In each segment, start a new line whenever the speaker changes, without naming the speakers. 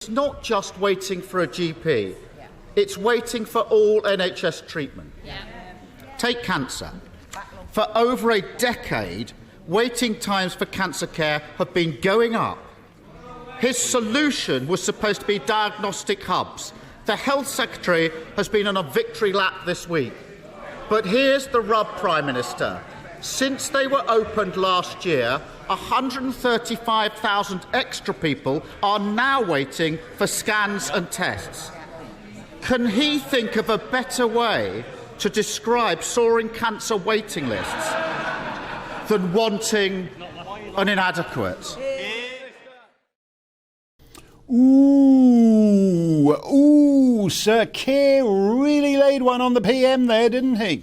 It's not just waiting for a GP, it's waiting for all NHS treatment. Take cancer. For over a decade, waiting times for cancer care have been going up. His solution was supposed to be diagnostic hubs. The Health Secretary has been on a victory lap this week. But here's the rub, Prime Minister. Since they were opened last year, 135,000 extra people are now waiting for scans and tests. Can he think of a better way to describe soaring cancer waiting lists than wanting an inadequate?
Ooh, Sir Keir really laid one on the PM there, didn't he?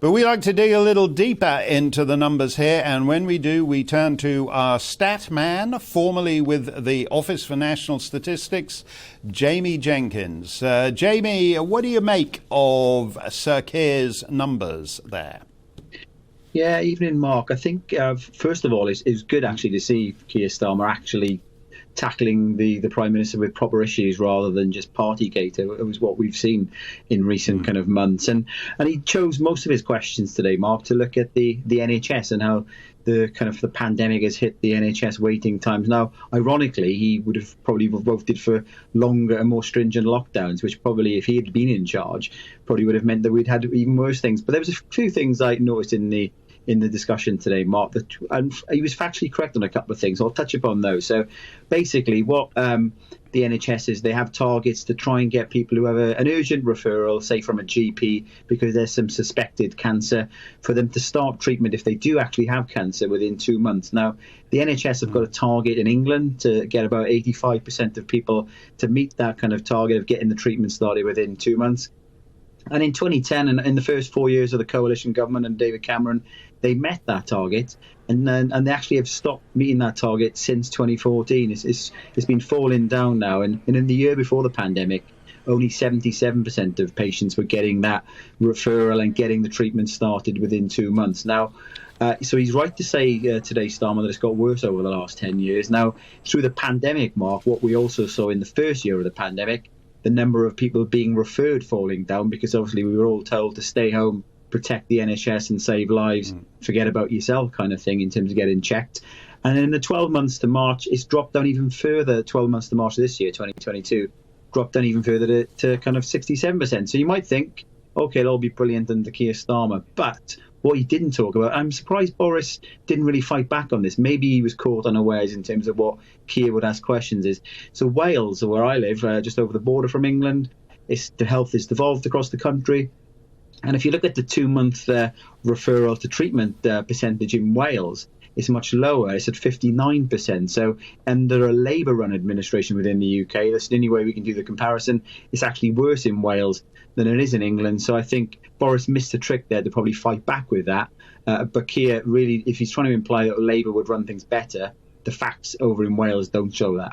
But we like to dig a little deeper into the numbers here, and when we do, we turn to our stat man, formerly with the Office for National Statistics, Jamie Jenkins. Jamie, what do you make of Sir Keir's numbers there?
Yeah, evening, Mark. I think, first of all, it's good actually to see Keir Starmer actually tackling the Prime Minister with proper issues rather than just Partygate. It was what we've seen in recent kind of months. And he chose most of his questions today, Mark, to look at the NHS and how the pandemic has hit the NHS waiting times. Now, ironically, he would have probably voted for longer and more stringent lockdowns, which probably, if he had been in charge, probably would have meant that we'd had even worse things. But there was a few things I noticed in the discussion today, Mark, and he was factually correct on a couple of things. I'll touch upon those. So basically what the NHS is, they have targets to try and get people who have an urgent referral, say from a GP, because there's some suspected cancer, for them to start treatment if they do actually have cancer within 2 months. Now, the NHS have got a target in England to get about 85% of people to meet that kind of target of getting the treatment started within 2 months. And in 2010, and in the first 4 years of the coalition government and David Cameron, they met that target, and they actually have stopped meeting that target since 2014. It's been falling down now, and in the year before the pandemic, only 77% of patients were getting that referral and getting the treatment started within 2 months. Now, so he's right to say today, Starmer, that it's got worse over the last 10 years. Now, through the pandemic, Mark, what we also saw in the first year of the pandemic, the number of people being referred falling down, because obviously we were all told to stay home, protect the NHS and save lives, forget about yourself kind of thing in terms of getting checked. And in the 12 months to March, it's dropped down even further. 12 months to March this year, 2022, dropped down even further to kind of 67%. So you might think, OK, it'll all be brilliant under Keir Starmer. But what he didn't talk about, I'm surprised Boris didn't really fight back on this. Maybe he was caught unawares in terms of what Keir would ask questions is. So Wales, where I live, just over the border from England, the health is devolved across the country. And if you look at the 2 month referral to treatment percentage in Wales, it's much lower. It's at 59%. So under a Labour-run administration within the UK, that's the only way we can do the comparison. It's actually worse in Wales than it is in England. So I think Boris missed a trick there to probably fight back with that. But Keir, really, if he's trying to imply that Labour would run things better, the facts over in Wales don't show that.